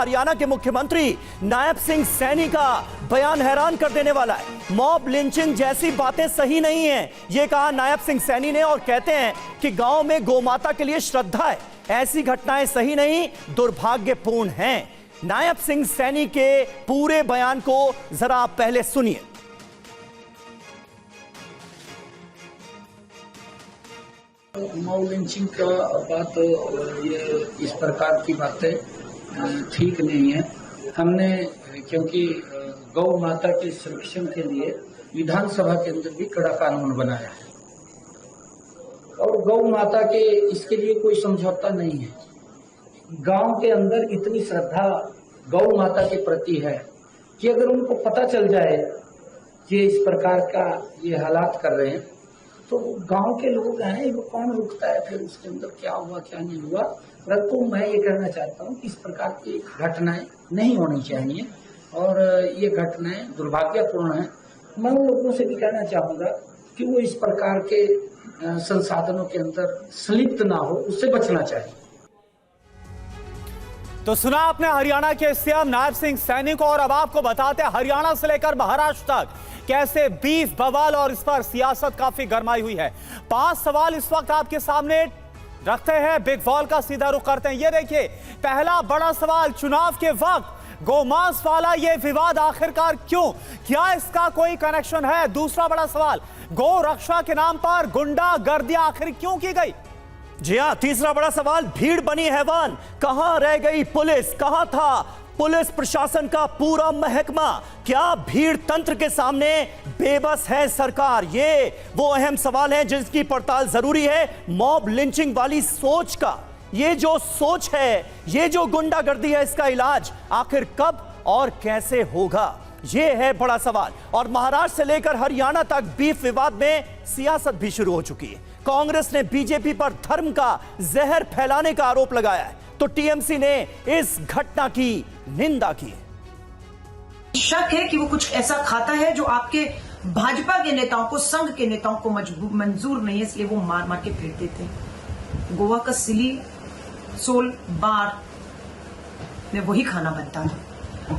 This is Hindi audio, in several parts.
हरियाणा के मुख्यमंत्री नायब सिंह सैनी का बयान हैरान कर देने वाला है। मॉब लिंचिंग जैसी बातें सही नहीं है, ये कहा नायब सिंह सैनी ने, और कहते हैं कि गांव में गोमाता के लिए श्रद्धा है। ऐसी घटनाएं सही नहीं, दुर्भाग्यपूर्ण हैं। नायब सिंह सैनी के पूरे बयान को जरा आप पहले सुनिए। मॉब लिंचिंग का बात, ये इस प्रकार की बातें ठीक नहीं है। हमने क्योंकि गौ माता के संरक्षण के लिए विधानसभा के अंदर भी कड़ा कानून बनाया है और गौ माता के इसके लिए कोई समझौता नहीं है। गांव के अंदर इतनी श्रद्धा गौ माता के प्रति है कि अगर उनको पता चल जाए कि इस प्रकार का ये हालात कर रहे हैं तो गांव के लोग हैं, वो कौन रुकता है फिर उसके अंदर क्या हुआ क्या नहीं हुआ। परंतु मैं ये कहना चाहता हूँ कि इस प्रकार की घटनाएं नहीं होनी चाहिए और ये घटनाएं दुर्भाग्यपूर्ण हैं। मैं उन लोगों से भी कहना चाहूंगा कि वो इस प्रकार के संसाधनों के अंदर संलिप्त ना हो, उससे बचना चाहिए। तो सुना आपने हरियाणा के सीएम नायब सिंह सैनी को, और अब आपको बताते हैं हरियाणा से लेकर महाराष्ट्र तक कैसे बीफ बवाल और इस पर सियासत काफी गरमाई हुई है। 5 सवाल इस वक्त आपके सामने रखते हैं, बिग बॉल का सीधा रुख करते हैं। ये देखिए, पहला बड़ा सवाल, चुनाव के वक्त गोमांस वाला ये विवाद आखिरकार क्यों, क्या इसका कोई कनेक्शन है? दूसरा बड़ा सवाल, गौ रक्षा के नाम पर गुंडागर्दी आखिर क्यों की गई? जी हां, तीसरा बड़ा सवाल, भीड़ बनी हैवान, कहां रह गई पुलिस, कहां था पुलिस प्रशासन का पूरा महकमा, क्या भीड़ तंत्र के सामने बेबस है सरकार? ये वो अहम सवाल हैं जिसकी पड़ताल जरूरी है। मॉब लिंचिंग वाली सोच का, ये जो सोच है, ये जो गुंडागर्दी है, इसका इलाज आखिर कब और कैसे होगा, ये है बड़ा सवाल। और महाराष्ट्र से लेकर हरियाणा तक बीफ विवाद में सियासत भी शुरू हो चुकी है। कांग्रेस ने बीजेपी पर धर्म का जहर फैलाने का आरोप लगाया है, तो टीएमसी ने इस घटना की निंदा की है। शक है कि वो कुछ ऐसा खाता है जो आपके भाजपा के नेताओं को, संघ के नेताओं को मंजूर नहीं है, इसलिए वो मार मार के फेंक देते हैं। गोवा का सिली सोल बार में वही खाना बनता है।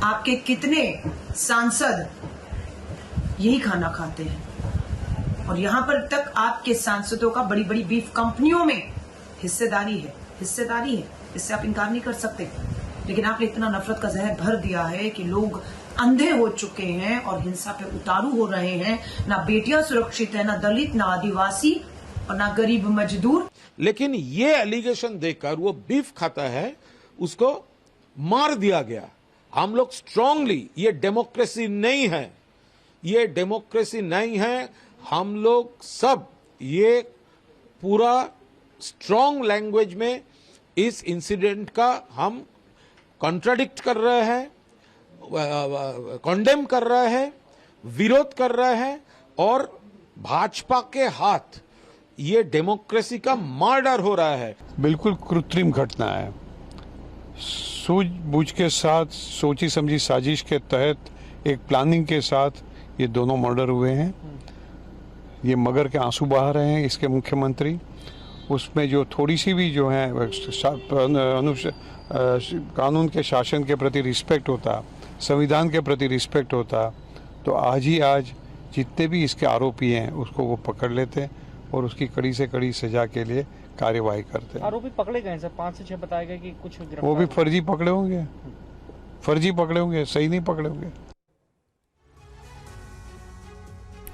आपके कितने सांसद यही खाना खाते हैं, और यहां पर तक आपके सांसदों का बड़ी बड़ी बीफ कंपनियों में हिस्सेदारी है, इससे आप इनकार नहीं कर सकते। लेकिन आपने इतना नफरत का जहर भर दिया है कि लोग अंधे हो चुके हैं और हिंसा पे उतारू हो रहे हैं। ना बेटियां सुरक्षित है, ना दलित, ना आदिवासी और ना गरीब मजदूर। लेकिन ये एलिगेशन देकर वो बीफ खाता है, उसको मार दिया गया। हम लोग स्ट्रांगली, ये डेमोक्रेसी नहीं है, ये डेमोक्रेसी नहीं है। हम लोग सब ये पूरा स्ट्रांग लैंग्वेज में इस इंसिडेंट का हम कॉन्ट्राडिक्ट कर रहे हैं, कंडेम कर रहे हैं, विरोध कर रहे हैं, और भाजपा के हाथ ये डेमोक्रेसी का मर्डर हो रहा है। बिल्कुल कृत्रिम घटना है। सूझबूझ के साथ, सोची समझी साजिश के तहत, एक प्लानिंग के साथ ये दोनों मर्डर हुए हैं। ये मगर के आंसू बहा रहे हैं इसके मुख्यमंत्री। उसमें जो थोड़ी सी भी जो है कानून के शासन के प्रति रिस्पेक्ट होता, संविधान के प्रति रिस्पेक्ट होता, तो आज ही आज जितने भी इसके आरोपी हैं उसको वो पकड़ लेते और उसकी कड़ी से कड़ी सजा के लिए कार्यवाही करते। आरोपी पकड़े गए सर, 5 से 6 बताया गया कि कुछ वो भी फर्जी पकड़े होंगे, सही नहीं पकड़े होंगे।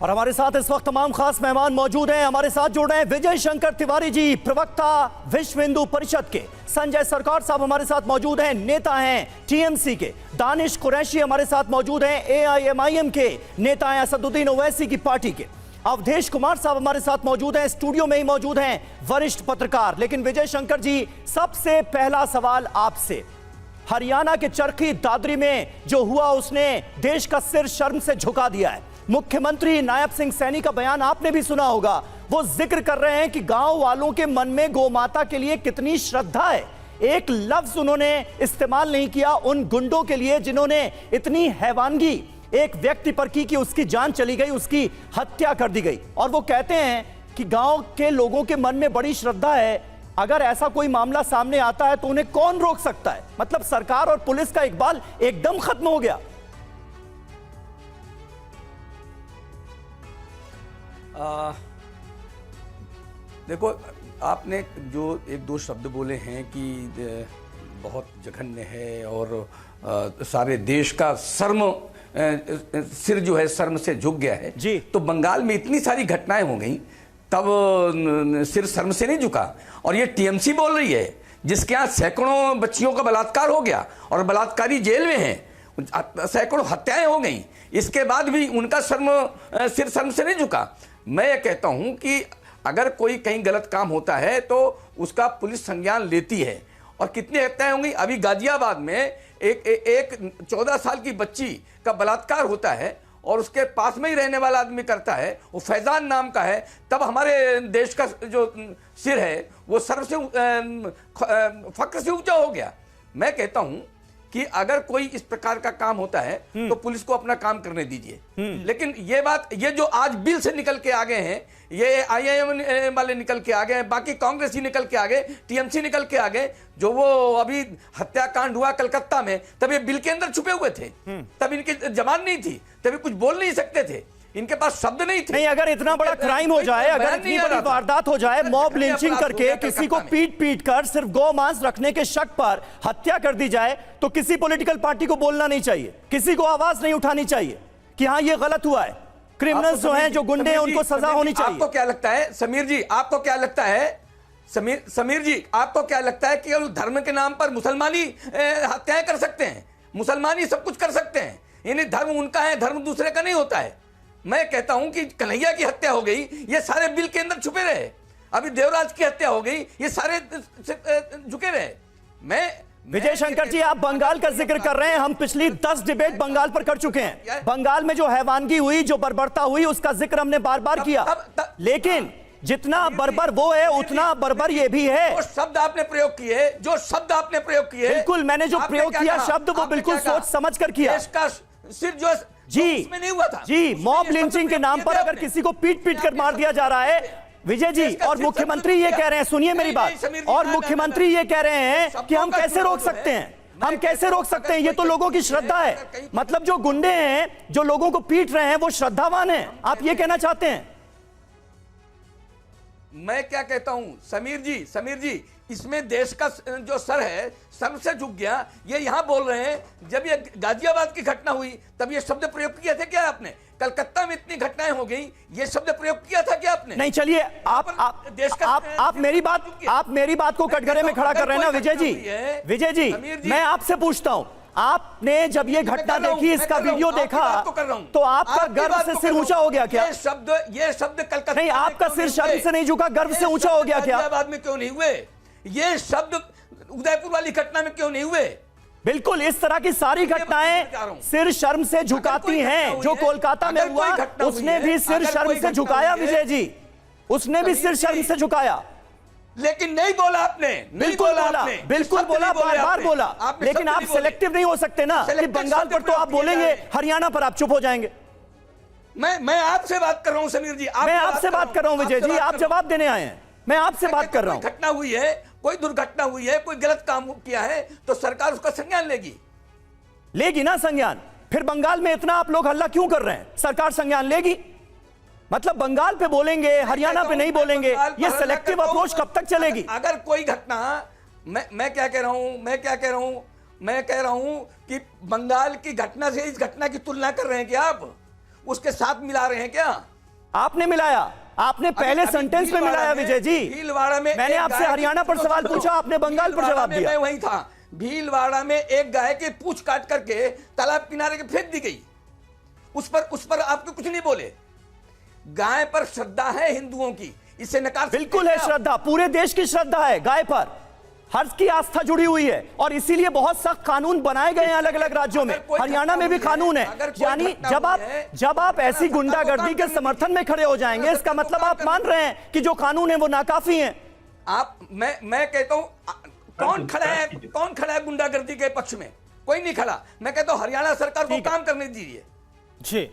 और हमारे साथ इस वक्त तमाम खास मेहमान मौजूद हैं। हमारे साथ जुड़ रहे हैं विजय शंकर तिवारी जी, प्रवक्ता विश्व हिंदू परिषद के, संजय सरकार साहब हमारे साथ मौजूद हैं, नेता हैं टीएमसी के, दानिश कुरैशी हमारे साथ मौजूद हैं, एआईएमआईएम के नेता हैं, असदुद्दीन ओवैसी की पार्टी के, अवधेश कुमार साहब हमारे साथ मौजूद हैं, स्टूडियो में ही मौजूद हैं, वरिष्ठ पत्रकार। लेकिन विजय शंकर जी, सबसे पहला सवाल आपसे, हरियाणा के चरखी दादरी में जो हुआ उसने देश का सिर शर्म से झुका दिया है। मुख्यमंत्री नायब सिंह सैनी का बयान आपने भी सुना होगा, वो जिक्र कर रहे हैं कि गांव वालों के मन में गोमाता के लिए कितनी श्रद्धा है। एक लफ्ज उन्होंने इस्तेमाल नहीं किया उन गुंडों के लिए जिन्होंने इतनी हैवानगी एक व्यक्ति पर की कि उसकी जान चली गई, उसकी हत्या कर दी गई। और वो कहते हैं कि गांव के लोगों के मन में बड़ी श्रद्धा है। अगर ऐसा कोई मामला सामने आता है तो उन्हें कौन रोक सकता है? मतलब सरकार और पुलिस का इकबाल एकदम खत्म हो गया। देखो, आपने जो एक दो शब्द बोले हैं कि बहुत जघन्य है और सारे देश का सिर जो है शर्म से झुक गया है जी। तो बंगाल में इतनी सारी घटनाएं हो गई तब सिर शर्म से नहीं झुका। और ये टीएमसी बोल रही है जिसके यहाँ सैकड़ों बच्चियों का बलात्कार हो गया और बलात्कारी जेल में हैं, सैकड़ों हत्याएं हो गई, इसके बाद भी उनका सिर शर्म से नहीं झुका। मैं ये कहता हूं कि अगर कोई कहीं गलत काम होता है तो उसका पुलिस संज्ञान लेती है। और कितनी हत्याएं होंगी, अभी गाजियाबाद में एक 14 साल की बच्ची का बलात्कार होता है और उसके पास में ही रहने वाला आदमी करता है, वो फैजान नाम का है, तब हमारे देश का जो सिर है वो सर्व से फक्र से ऊंचा हो गया। मैं कहता हूं कि अगर कोई इस प्रकार का काम होता है तो पुलिस को अपना काम करने दीजिए। लेकिन ये जो आज बिल से निकल के आ गए हैं, ये आईआईएम वाले निकल के आ गए, बाकी कांग्रेसी निकल के आ गए, टीएमसी निकल के आ गए, जो वो अभी हत्याकांड हुआ कलकत्ता में तब ये बिल के अंदर छुपे हुए थे, तब इनकी जबान नहीं थी, तभी कुछ बोल नहीं सकते थे, इनके पास शब्द नहीं थे। नहीं, अगर इतना बड़ा क्राइम हो जाए, अगर इतनी बड़ी वारदात हो जाए, मॉब लिंचिंग करके किसी को पीट कर सिर्फ गौ मांस रखने के शक पर हत्या कर दी जाए, तो किसी पॉलिटिकल पार्टी को बोलना नहीं चाहिए, किसी को आवाज नहीं उठानी चाहिए कि हाँ ये गलत हुआ है। क्रिमिनल्स जो हैं, जो गुंडे हैं, उनको सजा होनी चाहिए। आपको क्या लगता है समीर जी, आपको क्या लगता है समीर जी, आपको क्या लगता है कि धर्म के नाम पर मुसलमानी हत्याएं कर सकते हैं? मुसलमानी सब कुछ कर सकते हैं, यानी धर्म उनका है, धर्म दूसरे का नहीं होता है। मैं कहता हूं कि कन्हैया की हत्या हो गई, ये सारे बिल के अंदर छुपे रहे। अभी देवराज की हत्या हो गई, ये सारे झुके रहे। विजय शंकर जी, आप बंगाल का जिक्र कर रहे हैं, हम पिछली 10 डिबेट बंगाल पर कर चुके हैं। बंगाल में जो हैवानगी हुई, जो बर्बरता हुई, उसका जिक्र हमने बार बार किया, लेकिन जितना बर्बर वो है उतना बर्बर ये भी है। जो शब्द आपने प्रयोग किए, बिल्कुल, मैंने जो प्रयोग किया शब्द वो बिल्कुल सोच समझ कर किया। देश का सिर जो जी नहीं हुआ था जी, मॉब लिंचिंग के नाम पर अगर किसी को पीट कर मार दिया जा रहा है, विजय जी, और मुख्यमंत्री ये कह रहे हैं, सुनिए मेरी बात, और मुख्यमंत्री ये कह रहे हैं कि हम कैसे रोक सकते हैं, हम कैसे रोक सकते हैं, ये तो लोगों की श्रद्धा है। मतलब जो गुंडे हैं, जो लोगों को पीट रहे हैं, वो श्रद्धावान हैं, आप ये कहना चाहते हैं? मैं क्या कहता हूं समीर जी, इसमें देश का जो सर है सर से झुक गया। ये यहां बोल रहे हैं, जब ये गाजियाबाद की घटना हुई तब ये शब्द प्रयोग किया था क्या आपने? कलकत्ता में इतनी घटनाएं हो गई, ये शब्द प्रयोग किया था क्या आपने? नहीं, चलिए, आप मेरी बात को कटघरे में खड़ा कर रहे हैं ना विजय जी, मैं आपसे पूछता हूं, आपने जब ये घटना देखी, इसका वीडियो देखा, तो आपका गर्व से सिर ऊंचा हो गया क्या? ये शब्द कलकत्ता नहीं, आपका सिर शर्म से नहीं झुका, गर्व से ऊंचा हो गया क्या? गाजियाबाद में क्यों नहीं हुए? ये शब्द उदयपुर वाली घटना में क्यों नहीं हुए? बिल्कुल, इस तरह की सारी घटनाएं सिर शर्म से झुकाती हैं। जो कोलकाता में हुआ, उसने भी सिर शर्म से झुकाया विजय जी, उसने भी सिर शर्म से झुकाया। लेकिन नहीं बोला आपने, बिल्कुल बोला, बार बार बोला, लेकिन आप सिलेक्टिव नहीं हो सकते ना कि बंगाल पर तो आप बोलेंगे, हरियाणा पर आप चुप हो जाएंगे। मैं आपसे बात कर रहा हूं समीर जी, मैं आपसे बात कर रहा हूं विजय जी, आप जवाब देने आए हैं, मैं आपसे बात कर रहा हूं। घटना हुई है, कोई दुर्घटना हुई है, कोई गलत काम किया है तो सरकार उसका संज्ञान लेगी ना संज्ञान। फिर बंगाल में इतना आप लोग हल्ला क्यों कर रहे हैं? सरकार संज्ञान लेगी, मतलब बंगाल पे बोलेंगे, हरियाणा पे नहीं बोलेंगे, ये सिलेक्टिव अप्रोच कब तक चलेगी? अगर कोई घटना, मैं क्या कह रहा हूं कि बंगाल की घटना से इस घटना की तुलना कर रहे हैं क्या आप? उसके साथ मिला रहे हैं क्या? आपने मिलाया, आपने पहले सेंटेंस में मिलाया विजय जी। भीलवाड़ा में मैंने आपसे हरियाणा पर सवाल पूछा, आपने बंगाल पर जवाब दिया। मैं वहीं था, भीलवाड़ा में एक गाय की पूंछ काट करके तालाब किनारे के फेंक दी गई, उस पर आपको कुछ नहीं बोले। गाय पर श्रद्धा है हिंदुओं की, इसे नकार बिल्कुल है श्रद्धा, पूरे देश की श्रद्धा है गाय पर, हर की आस्था जुड़ी हुई है, और इसीलिए बहुत सख्त कानून बनाए गए हैं अलग अलग राज्यों में, हरियाणा में भी कानून है। यानी जब आप ऐसी गुंडागर्दी के समर्थन में खड़े हो जाएंगे, इसका मतलब आप मान रहे हैं कि जो कानून है वो नाकाफी है। मैं कहता हूं, कौन खड़ा है गुंडागर्दी के पक्ष में? कोई नहीं खड़ा। मैं कहता हूं हरियाणा सरकार को काम करने दीजिए। जी,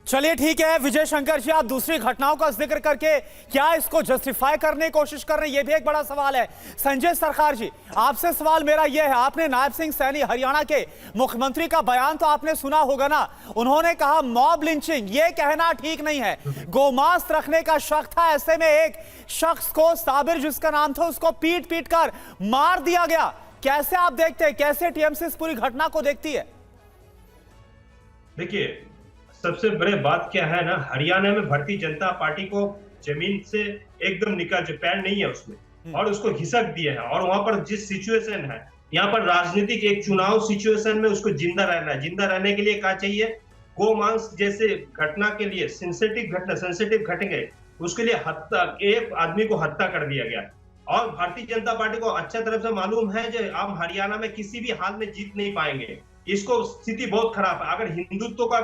चलिए ठीक है विजय शंकर जी, आप दूसरी घटनाओं का जिक्र करके क्या इसको जस्टिफाई करने की कोशिश कर रहे हैं, यह भी एक बड़ा सवाल है। संजय सरकार जी, आपसे सवाल मेरा यह है, आपने नायब सिंह सैनी हरियाणा के मुख्यमंत्री का बयान तो आपने सुना होगा ना, उन्होंने कहा मॉब लिंचिंग ये कहना ठीक नहीं है, गोमांस रखने का शक था, ऐसे में एक शख्स को साबिर जिसका नाम था उसको पीट पीट कर मार दिया गया। कैसे आप देखते हैं, कैसे टीएमसी इस पूरी घटना को देखती है? देखिए, सबसे बड़े बात क्या है ना, हरियाणा में भारतीय जनता पार्टी को जमीन से एकदम निकाल, जो पैर नहीं है उसमें, और उसको घिसक दिए हैं। और वहां पर जिस सिचुएशन है, यहाँ पर राजनीतिक एक चुनाव सिचुएशन में उसको जिंदा रहना है। जिंदा रहने के लिए क्या चाहिए? गोमांस जैसे घटना के लिए सेंसिटिव घटना, उसके लिए हत्या, एक आदमी को हत्या कर दिया गया। और भारतीय जनता पार्टी को अच्छा तरफ से मालूम है जो हम हरियाणा में किसी भी हाल में जीत नहीं पाएंगे, इसको स्थिति बहुत खराब है। अगर हिंदुत्व का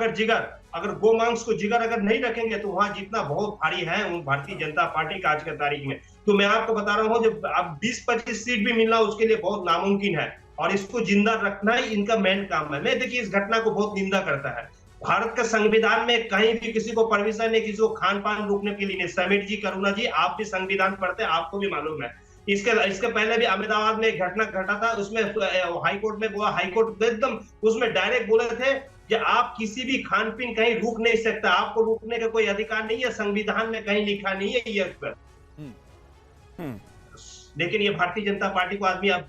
अगर गोमांस को जिगर अगर नहीं रखेंगे तो वहां जीतना बहुत भारी है उन भारतीय जनता पार्टी का आज के तारीख में। तो मैं आपको बता रहा हूँ, जब अब 20-25 सीट भी मिलना उसके लिए बहुत नामुमकिन है, और इसको जिंदा रखना ही इनका मेन काम है। मैं देखिए इस घटना को बहुत निंदा करता है। भारत का संविधान में कहीं भी किसी को परमिशन नहीं, किसी को खान पान रोकने के लिए नहीं। समीर जी, करुणा जी, आप भी संविधान पढ़ते हैं, आपको भी मालूम है। इसके पहले भी अहमदाबाद में एक घटना घटा था, उसमें हाईकोर्ट में हाईकोर्ट एकदम उसमें डायरेक्ट बोले थे कि आप किसी भी खान पीन कहीं रोक नहीं सकता, आपको रोकने का कोई अधिकार नहीं है, संविधान में कहीं लिखा नहीं है ये पर। लेकिन ये भारतीय जनता पार्टी को आदमी अब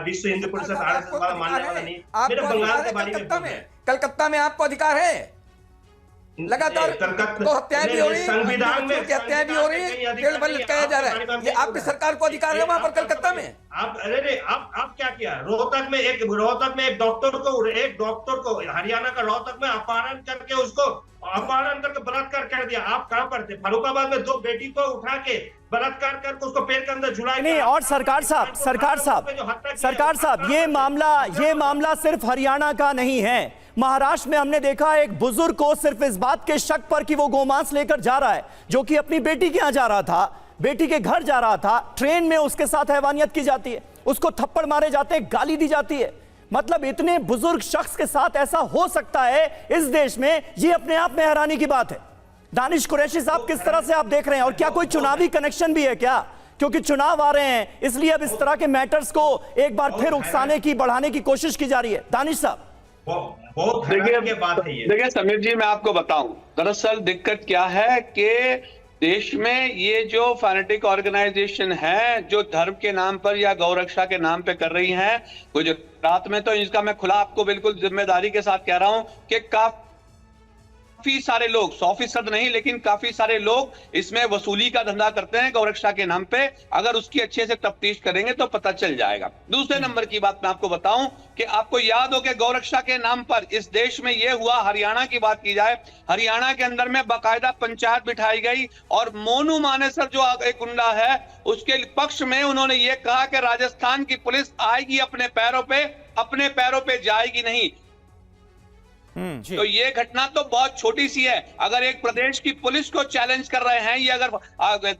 विश्व हिंदू परिषद आरएसएस वाला मानने वाला नहीं। मेरे बंगाल के बारे में, कलकत्ता में आपको अधिकार है, लगातार तो हत्याएं भी हो रही, संविधान में हत्याएं भी हो रही, जेल बंद लटकाया जा रहा है। ये आपकी सरकार को अधिकार है वहां पर कलकत्ता में। आप आप क्या किया? रोहतक में एक डॉक्टर को हरियाणा का रोहतक में अपहरण करके बलात्कार कर दिया। आप कहां पर थे? फरुखाबाद में 2 बेटी को उठा के बलात्कार करके उसको पेड़ के अंदर झुलाया नहीं। और सरकार साहब ये मामला सिर्फ हरियाणा का नहीं है। महाराष्ट्र में हमने देखा एक बुजुर्ग को सिर्फ इस बात के शक पर कि वो गोमांस लेकर जा रहा है, जो कि अपनी बेटी के यहां जा रहा था, बेटी के घर जा रहा था, ट्रेन में उसके साथ हैवानियत की जाती है, उसको थप्पड़ मारे जाते हैं, गाली दी जाती है। मतलब इतने बुजुर्ग शख्स के साथ ऐसा हो सकता है इस देश में, ये अपने आप में हैरानी की बात है। दानिश कुरैशी साहब, किस तरह से आप देख रहे हैं, और क्या कोई चुनावी कनेक्शन भी है क्या? क्योंकि चुनाव आ रहे हैं, इसलिए अब इस तरह के मैटर्स को एक बार फिर उकसाने की, बढ़ाने की कोशिश की जा रही है। दानिश साहब, बहुत देखिए समीर जी, मैं आपको बताऊं, दरअसल दिक्कत क्या है कि देश में ये जो फैनेटिक ऑर्गेनाइजेशन है, जो धर्म के नाम पर या गौरक्षा के नाम पे कर रही हैं, गुजरात में तो इसका मैं खुला आपको बिल्कुल जिम्मेदारी के साथ कह रहा हूं कि काफी सारे लोग, 100% नहीं लेकिन काफी सारे लोग इसमें वसूली का धंधा करते हैं गौरक्षा के नाम पे। अगर उसकी अच्छे से तफ्तीश करेंगे तो पता चल जाएगा। दूसरे नंबर की बात मैं आपको बताऊं कि आपको याद हो कि गौरक्षा के नाम पर इस देश में यह हुआ, हरियाणा की बात की जाए, हरियाणा के अंदर में बाकायदा पंचायत बिठाई गई और मोनू मानेसर जो एक गुंडा है उसके पक्ष में उन्होंने ये कहा कि राजस्थान की पुलिस आएगी अपने पैरों पे जाएगी नहीं। तो ये घटना तो बहुत छोटी सी है। अगर एक प्रदेश की पुलिस को चैलेंज कर रहे हैं ये अगर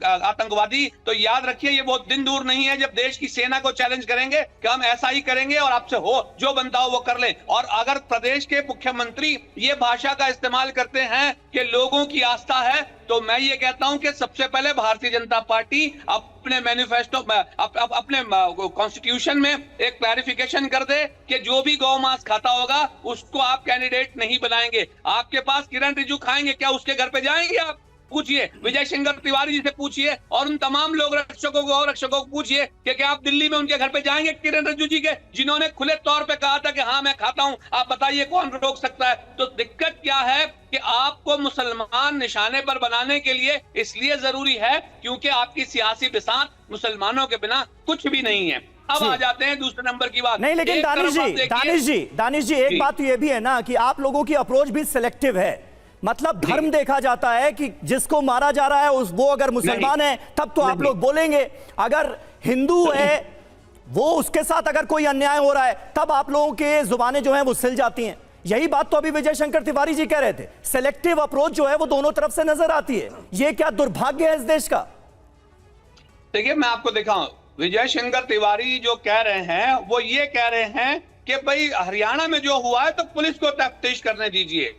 आतंकवादी, तो याद रखिए ये बहुत दिन दूर नहीं है जब देश की सेना को चैलेंज करेंगे कि हम ऐसा ही करेंगे और आपसे हो जो बनता हो वो कर लें। और अगर प्रदेश के मुख्यमंत्री ये भाषा का इस्तेमाल करते हैं कि लोगों की आस्था है, तो मैं ये कहता हूं कि सबसे पहले भारतीय जनता पार्टी अपने मैनिफेस्टो अपने कॉन्स्टिट्यूशन में एक क्लैरिफिकेशन कर दे कि जो भी गौ मांस खाता होगा उसको आप कैंडिडेट नहीं बनाएंगे। आपके पास किरण रिजिजू खाएंगे क्या? उसके घर पे जाएंगे आप? पूछिए विजय शंकर तिवारी जी से पूछिए और उन तमाम लोग रक्षकों को पूछिए कि क्या आप दिल्ली में उनके घर पे जाएंगे किरण रिजिजू जी के, जिन्होंने खुले तौर पे कहा था कि हाँ मैं खाता हूं। आप बताइए कौन रोक सकता है? तो दिक्कत क्या है कि आपको मुसलमान निशाने पर बनाने के लिए इसलिए जरूरी है क्योंकि आपकी सियासी बिसात मुसलमानों के बिना कुछ भी नहीं है। अब आ जाते हैं दूसरे नंबर की बात। नहीं, लेकिन दानिश जी एक बात ये भी है ना कि आप लोगों की अप्रोच भी सिलेक्टिव है। मतलब धर्म देखा जाता है कि जिसको मारा जा रहा है वो अगर मुसलमान है तब तो आप लोग बोलेंगे, अगर हिंदू है वो उसके साथ अगर कोई अन्याय हो रहा है तब आप लोगों के जुबानें जो हैं वो सिल जाती हैं। यही बात तो अभी विजय शंकर तिवारी जी कह रहे थे, सिलेक्टिव अप्रोच जो है वो दोनों तरफ से नजर आती है। ये क्या दुर्भाग्य है इस देश का? देखिए मैं आपको दिखाऊं, विजय शंकर तिवारी जो कह रहे हैं वो ये कह रहे हैं कि भाई हरियाणा में जो हुआ है तो पुलिस को तफ्तीश करने दीजिए,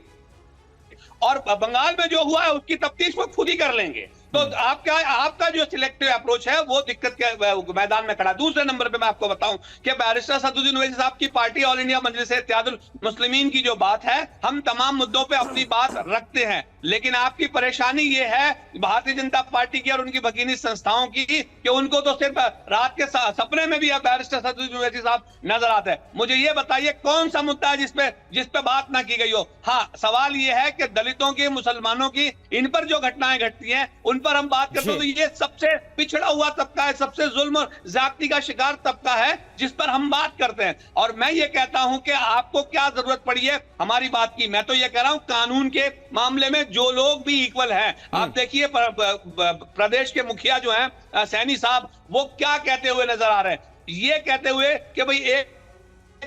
और बंगाल में जो हुआ है उसकी तफ्तीश वो खुद ही कर लेंगे। तो आपका जो सिलेक्टिव अप्रोच है वो दिक्कत के मैदान में खड़ा। दूसरे नंबर पे मैं आपको बताऊं कि बैरिस्टर असदुद्दीन ओवैसी साहब की पार्टी ऑल इंडिया मजलिस इत्तेहादुल मुस्लिमीन की जो बात है, हम तमाम मुद्दों पे अपनी बात रखते हैं, लेकिन आपकी परेशानी ये है भारतीय जनता पार्टी की और उनकी भगीनी संस्थाओं की कि उनको तो सिर्फ रात के सपने में भी बैरिस्टर असदुद्दीन ओवैसी साहब नजर आते हैं। मुझे ये बताइए कौन सा मुद्दा है जिसपे बात ना की गई हो। हाँ, सवाल ये है कि दलितों की, मुसलमानों की, इन पर जो घटनाएं घटती हैं उन पर हम बात करते हैं, तो ये सबसे पिछड़ा हुआ तबका है, सबसे जुल्म और ज्यादती का शिकार तबका है जिस पर हम बात करते हैं। और मैं ये कहता हूं कि आपको क्या जरूरत पड़ी है हमारी बात की। मैं तो ये कह रहा हूं कानून के मामले में जो लोग भी इक्वल हैं, आप देखिए प्रदेश के मुखिया जो हैं सैनी साहब, वो क्या कहते हुए नजर आ रहे हैं, ये कहते हुए कि भाई एक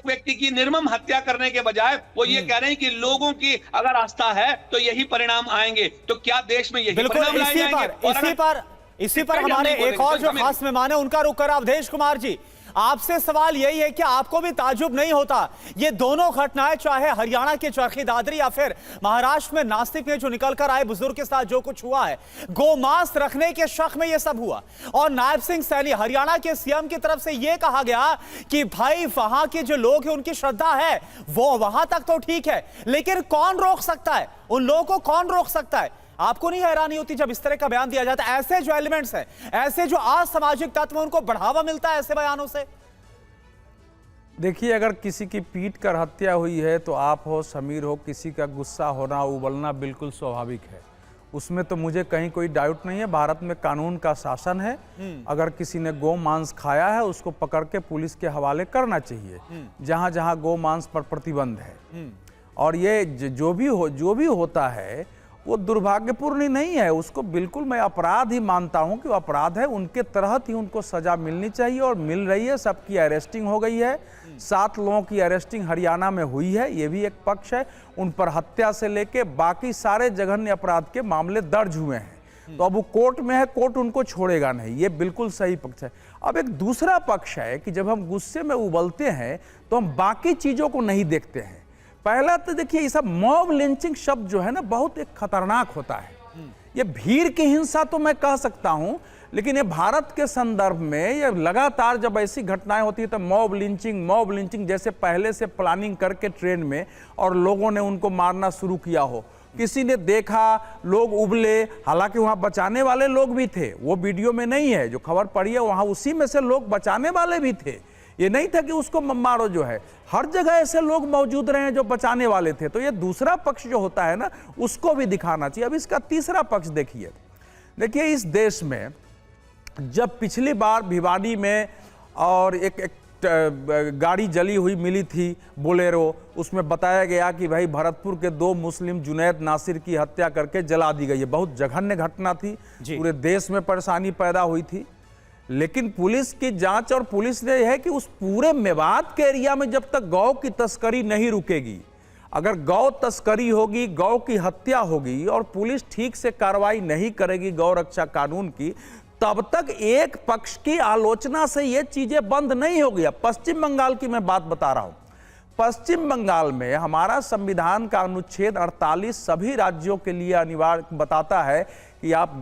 व्यक्ति की निर्मम हत्या करने के बजाय वो ये कह रहे हैं कि लोगों की अगर आस्था है तो यही परिणाम आएंगे। तो क्या देश में यही परिणाम लाए जाएंगे? इसी पर हमारे एक और जो खास मेहमान है उनका रुख कर अवधेश कुमार जी, आपसे सवाल यही है कि आपको भी ताजुब नहीं होता ये दोनों घटनाएं, चाहे हरियाणा के चरखी दादरी या फिर महाराष्ट्र में नासिक में जो निकल कर आए बुजुर्ग के साथ जो कुछ हुआ है, गोमांस रखने के शक में यह सब हुआ, और नायब सिंह सैनी हरियाणा के सीएम की तरफ से यह कहा गया कि भाई वहां के जो लोग हैं उनकी श्रद्धा है, वो वहां तक तो ठीक है, लेकिन कौन रोक सकता है उन लोगों को, कौन रोक सकता है? आपको नहीं हैरानी होती जब इस तरह का बयान दिया जाता है? ऐसे जो एलिमेंट्स हैं, ऐसे जो असामाजिक तत्व, उनको बढ़ावा मिलता है ऐसे बयानों से। देखिए, अगर किसी की पीट कर हत्या हुई है तो आप हो, समीर हो, किसी का गुस्सा होना, उबलना बिल्कुल स्वाभाविक है, उसमें तो मुझे कहीं कोई डाउट नहीं है। भारत में कानून का शासन है, अगर किसी ने गौ मांस खाया है उसको पकड़ के पुलिस के हवाले करना चाहिए जहां जहां गौ मांस पर प्रतिबंध है। और ये जो भी होता है वो दुर्भाग्यपूर्ण नहीं है, उसको बिल्कुल मैं अपराध ही मानता हूं कि वो अपराध है, उनके तहत ही उनको सजा मिलनी चाहिए और मिल रही है। सबकी अरेस्टिंग हो गई है, 7 लोगों की अरेस्टिंग हरियाणा में हुई है, ये भी एक पक्ष है। उन पर हत्या से लेके बाकी सारे जघन्य अपराध के मामले दर्ज हुए हैं, तो अब वो कोर्ट में है, कोर्ट उनको छोड़ेगा नहीं, ये बिल्कुल सही पक्ष है। अब एक दूसरा पक्ष है कि जब हम गुस्से में उबलते हैं तो हम बाकी चीजों को नहीं देखते हैं। पहला तो देखिए, ये सब मॉब लिंचिंग शब्द जो है ना बहुत एक खतरनाक होता है। ये भीड़ की हिंसा तो मैं कह सकता हूं, लेकिन ये भारत के संदर्भ में ये लगातार जब ऐसी घटनाएं होती है तो मॉब लिंचिंग जैसे पहले से प्लानिंग करके ट्रेन में और लोगों ने उनको मारना शुरू किया हो, किसी ने देखा, लोग उबले, हालांकि वहां बचाने वाले लोग भी थे, वो वीडियो में नहीं है, जो खबर पड़ी है वहां उसी में से लोग बचाने वाले भी थे। ये नहीं था कि उसको मारो, जो है हर जगह ऐसे लोग मौजूद रहे हैं जो बचाने वाले थे। तो ये दूसरा पक्ष जो होता है ना, उसको भी दिखाना चाहिए। अब इसका तीसरा पक्ष देखिए, इस देश में जब पिछली बार भिवानी में और एक गाड़ी जली हुई मिली थी बोलेरो, उसमें बताया गया कि भाई भरतपुर के 2 मुस्लिम जुनैद नासिर की हत्या करके जला दी गई है। बहुत जघन्य घटना थी, पूरे देश में परेशानी पैदा हुई थी। लेकिन पुलिस की जांच और पुलिस ने है कि उस पूरे मेवात के एरिया में जब तक गौ की तस्करी नहीं रुकेगी, अगर गौ तस्करी होगी, गौ की हत्या होगी और पुलिस ठीक से कार्रवाई नहीं करेगी गौ रक्षा कानून की, तब तक एक पक्ष की आलोचना से ये चीजें बंद नहीं होगी। अब पश्चिम बंगाल की मैं बात बता रहा हूं। पश्चिम बंगाल में हमारा संविधान का अनुच्छेद 48 सभी राज्यों के लिए अनिवार्य बताता है कि आप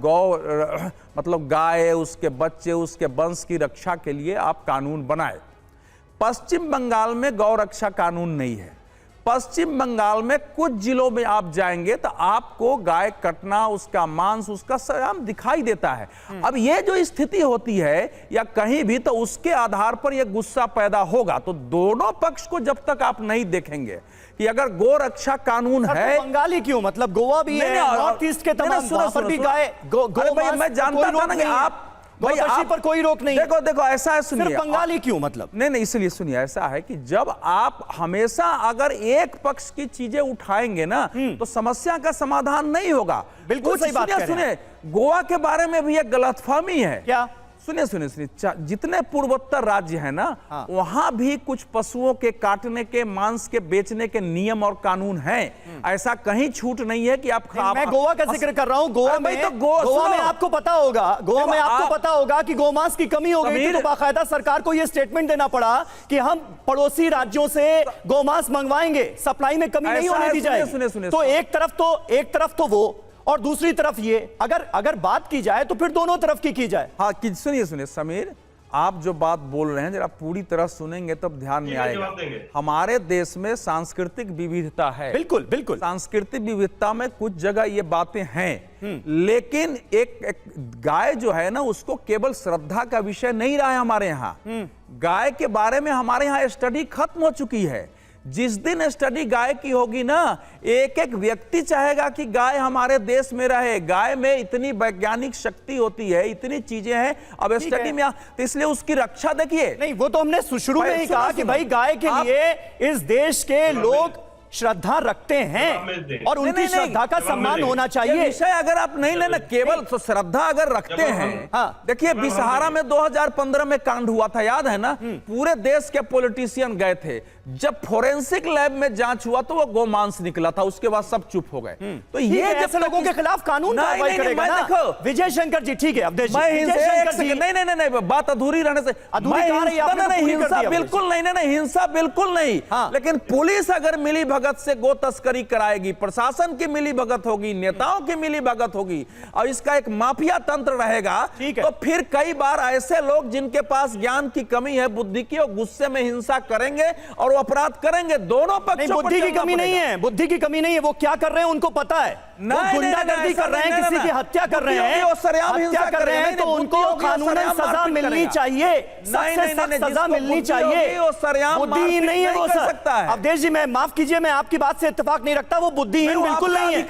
मतलब गाय, उसके बच्चे, उसके वंश की रक्षा के लिए आप कानून बनाए। पश्चिम बंगाल में गौ रक्षा कानून नहीं है। पश्चिम बंगाल में कुछ जिलों में आप जाएंगे तो आपको गाय कटना, उसका मांस, उसका सयाम दिखाई देता है। अब ये जो स्थिति होती है या कहीं भी, तो उसके आधार पर यह गुस्सा पैदा होगा। तो दोनों पक्ष को जब तक आप नहीं देखेंगे कि अगर गौ रक्षा कानून है, बंगाली क्यों, मतलब गोवा भी है, नॉर्थ ईस्ट के तमाम पर भी गाय, मैं जानता था ना कि आप भाई आप पर कोई रोक नहीं। देखो ऐसा है, सुनिए, बंगाली क्यों, मतलब नहीं, इसलिए सुनिए, ऐसा है कि जब आप हमेशा अगर एक पक्ष की चीजें उठाएंगे ना तो समस्या का समाधान नहीं होगा। बिल्कुल सही बात कह रहे हैं। सुनिए, गोवा के बारे में भी एक गलतफहमी है। क्या? सुनिए सुनिए सुनिए, जितने पूर्वोत्तर राज्य हैं ना, वहां भी कुछ पशुओं के काटने के, मांस के बेचने के नियम और कानून हैं। ऐसा कहीं छूट नहीं है कि मैं गोवा का जिक्र कर रहा हूं। गोवा में आपको पता होगा, गोवा में आपको पता होगा कि गोमांस की कमी हो गई थी, तो बाकायदा सरकार को यह स्टेटमेंट देना पड़ा कि हम पड़ोसी राज्यों से गोमांस मंगवाएंगे, सप्लाई में कमी नहीं होने दी जाएगी। तो एक तरफ तो वो, और दूसरी तरफ ये, अगर बात की जाए तो फिर दोनों तरफ की जाए। हाँ, सुनिए सुनिए समीर, आप जो बात बोल रहे हैं जरा पूरी तरह सुनेंगे तब ध्यान में आएगा। हमारे देश में सांस्कृतिक विविधता है, बिल्कुल बिल्कुल, सांस्कृतिक विविधता में कुछ जगह ये बातें हैं, लेकिन एक गाय जो है ना, उसको केवल श्रद्धा का विषय नहीं रहा है हमारे यहाँ। गाय के बारे में हमारे यहाँ स्टडी खत्म हो चुकी है। जिस दिन स्टडी गाय की होगी ना, एक एक व्यक्ति चाहेगा कि गाय हमारे देश में रहे। गाय में इतनी वैज्ञानिक शक्ति होती है, इतनी चीजें हैं, अब स्टडी में, तो इसलिए उसकी रक्षा देखिए। नहीं, वो तो हमने शुरू में ही कहा कि भाई गाय के लिए इस देश के लोग श्रद्धा रखते हैं और उनकी श्रद्धा का सम्मान होना चाहिए। विषय अगर आप नहीं लेना, केवल तो श्रद्धा अगर रखते हैं। हाँ, देखिए बिसहारा में 2015 में कांड हुआ था, याद है ना? पूरे देश के पॉलिटिशियन गए थे। जब फोरेंसिक लैब में जांच हुआ तो वो गोमांस निकला था, उसके बाद सब चुप हो गए। तो ये ऐसे लोगों के खिलाफ कानून कार्रवाई करेगा ना? देखो विजय शंकर जी, ठीक है, अब नहीं, बात अधूरी रहने से हिंसा बिल्कुल नहीं, हिंसा बिल्कुल नहीं। लेकिन पुलिस अगर मिली भगत से गो तस्करी कराएगी, प्रशासन की मिली भगत होगी, नेताओं की मिली भगत होगी, और इसका एक माफिया तंत्र रहेगा, तो फिर कई बार ऐसे लोग जिनके पास ज्ञान की कमी है, बुद्धि की, और गुस्से में हिंसा करेंगे और अपराध करेंगे। दोनों पक्षों बुद्धि की कमी नहीं है, बुद्धि की कमी नहीं है। वो क्या कर रहे हैं उनको पता है, वो गुंडागर्दी कर रहे हैं, किसी की हत्या कर रहे हैं, हत्या कर रहे हैं, तो उनको कानूनन सजा मिलनी चाहिए, सख्त सजा मिलनी चाहिए। बुद्धिहीन नहीं है वो सर। अवधेश जी, मैं माफ कीजिए, मैं आपकी बात से इत्तेफाक नहीं रखता, वो बुद्धिहीन बिल्कुल नहीं है।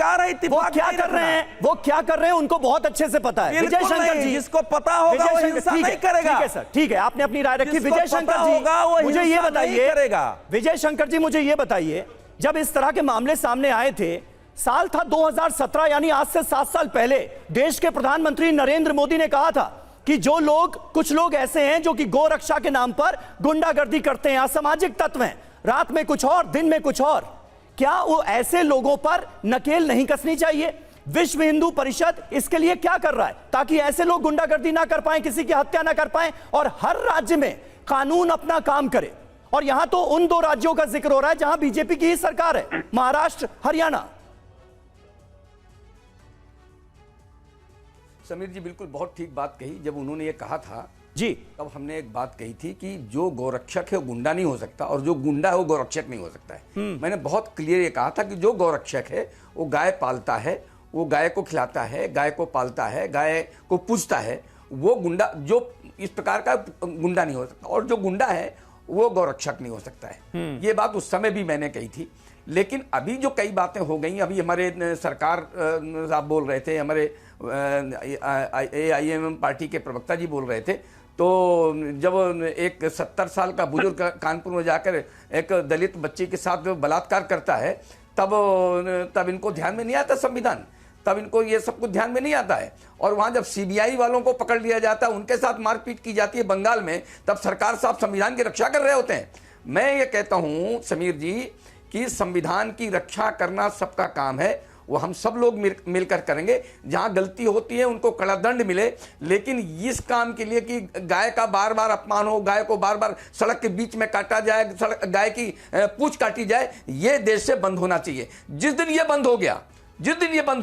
वो क्या कर रहे हैं, वो क्या कर रहे हैं, उनको बहुत अच्छे से पता है। विजय शंकर जी, जिसको पता होगा वो हिंसा नहीं करेगा। ठीक है सर, ठीक है, आपने अपनी राय रखी। विजय शंकर जी, मुझे ये बताइए, विजय शंकर जी मुझे ये बताइए, जब इस तरह के मामले सामने आए थे, साल था 2017, यानी आज से 7 साल पहले, देश के प्रधानमंत्री नरेंद्र मोदी ने कहा था कि जो लोग, कुछ लोग ऐसे हैं जो कि गौ रक्षा के नाम पर गुंडागर्दी करते हैं, असामाजिक तत्व हैं, रात में कुछ और दिन में कुछ और। क्या वो ऐसे लोगों पर नकेल नहीं कसनी चाहिए? विश्व हिंदू परिषद इसके लिए क्या कर रहा है ताकि ऐसे लोग गुंडागर्दी ना कर पाए, किसी की हत्या ना कर पाए, और हर राज्य में कानून अपना काम करे? और यहां तो उन 2 राज्यों का जिक्र हो रहा है जहां बीजेपी की ही सरकार है, महाराष्ट्र, हरियाणा। समीर जी बिल्कुल बहुत ठीक बात कही। जब उन्होंने ये कहा था जी, तब हमने एक बात कही थी कि जो गौरक्षक है वो गुंडा नहीं हो सकता, और जो गुंडा है वो गौरक्षक नहीं हो सकता है। मैंने बहुत क्लियर ये कहा था कि जो गौरक्षक है वो गाय पालता है, वो गाय को खिलाता है, गाय को पालता है, गाय को पूजता है, वो गुंडा, जो इस प्रकार का गुंडा नहीं हो सकता, और जो गुंडा है वो गौरक्षक नहीं हो सकता है। ये बात उस समय भी मैंने कही थी। लेकिन अभी जो कई बातें हो गई, अभी हमारे सरकार साहब बोल रहे थे, हमारे AIMM पार्टी के प्रवक्ता जी बोल रहे थे, तो जब एक 70 साल का बुजुर्ग कानपुर में जाकर एक दलित बच्ची के साथ बलात्कार करता है, तब इनको ध्यान में नहीं आता संविधान, तब इनको ये सब कुछ ध्यान में नहीं आता है। और वहां जब CBI वालों को पकड़ लिया जाता है, उनके साथ मारपीट की जाती है बंगाल में, तब सरकार साहब संविधान की रक्षा कर रहे होते हैं। मैं ये कहता हूं समीर जी कि संविधान की रक्षा करना सबका काम है, वो हम सब लोग मिलकर करेंगे। जहां गलती होती है उनको कड़ा दंड मिले, लेकिन इस काम के लिए कि गाय का बार बार अपमान हो, गाय को बार बार सड़क के बीच में काटा जाए, गाय की पूंछ काटी जाए, ये देश से बंद होना चाहिए। जिस दिन ये बंद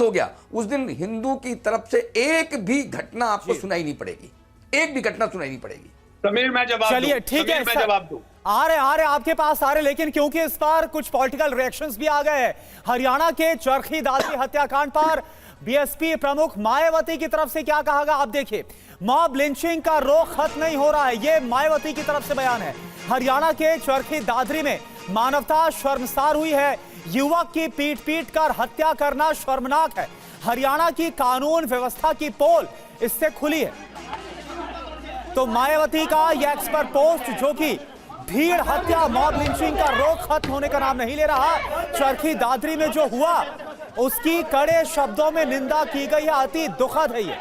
हो गया उस दिन हिंदू की तरफ से एक भी घटना आपको सुनाई नहीं पड़ेगी, एक भी घटना सुनाई नहीं पड़ेगी। समीर मैं जवाब दूं, चलिए ठीक है, मैं जवाब दूं। आ रहे आपके पास आ रहे, लेकिन क्योंकि इस बार कुछ पॉलिटिकल रिएक्शंस भी आ गए हैं। हरियाणा के चरखी दादरी हत्याकांड पर बीएसपी प्रमुख मायावती की तरफ से क्या कहा गया, आप देखिए। मॉब लिंचिंग का रोक खत्म नहीं हो रहा है, यह मायावती की तरफ से बयान है। हरियाणा के चरखी दादरी में मानवता शर्मसार हुई है, युवक की पीट कर हत्या करना शर्मनाक है। हरियाणा की कानून व्यवस्था की पोल इससे खुली है। तो मायावती का यह एक्सपर्ट पोस्ट, जो कि भीड़ हत्या, मॉब लिंचिंग का रोक खत्म होने का नाम नहीं ले रहा, चरखी दादरी में जो हुआ उसकी कड़े शब्दों में निंदा की गई है, अति दुखद है ये।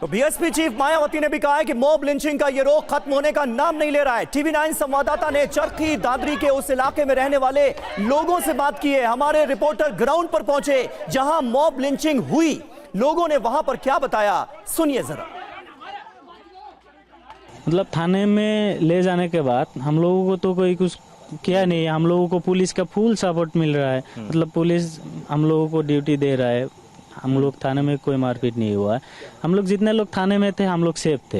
तो बीएसपी चीफ मायावती ने भी कहा है कि मॉब लिंचिंग का ये रोग खत्म होने का नाम नहीं ले रहा है। टीवी 9 संवाददाता ने चरखी दादरी के उस इलाके में रहने वाले लोगों से बात की है। हमारे रिपोर्टर ग्राउंड पर पहुंचे जहां मॉब लिंचिंग हुई, लोगों ने वहां पर क्या बताया, सुनिए जरा। मतलब थाने में ले जाने के बाद हम लोगों को तो कोई कुछ किया नहीं है। हम लोगों को पुलिस का फुल सपोर्ट मिल रहा है। मतलब पुलिस हम लोगों को ड्यूटी दे रहा है। हम लोग थाने में कोई मारपीट नहीं हुआ है। हम लोग जितने लोग थाने में थे हम लोग सेफ थे।